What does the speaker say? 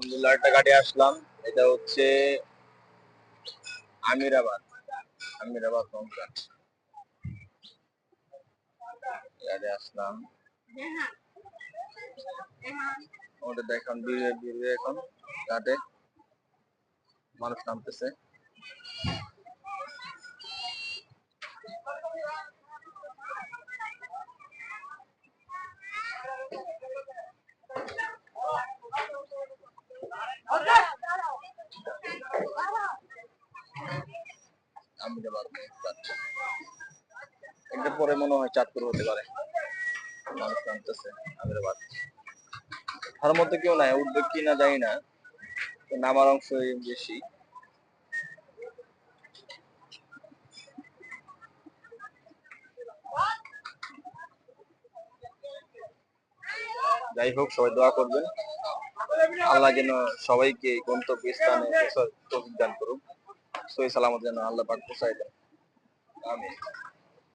আলহামদুলিল্লাহ একটা গাড়ি আসলাম। এটা হচ্ছে আমিরাবাদ। আমিরাবাদ কমপ্লেক্স গাড়ি আসলাম। ওটা দেখুন ভিড়ে ভিড়ে এখন ঘাটে মানুষ নামতেছে। আমিরাবাদ কমপ্লেক্স এটা পরে মনে হয় চাঁদপুর হতে পারে। মানুষ নামতেছে আমিরাবাদ। তার মধ্যে কেউ নাই, উঠবে কি না জানি না, নামার অংশই বেশি। যাই হোক, সবাই দোয়া করবেন, আল্লাহ যেন সবাইকে গন্তব্যস্থানে তৌফিক দান করুক, সহি সালামত যেন আল্লাহ পাক পৌঁছায় দেন। আমিন।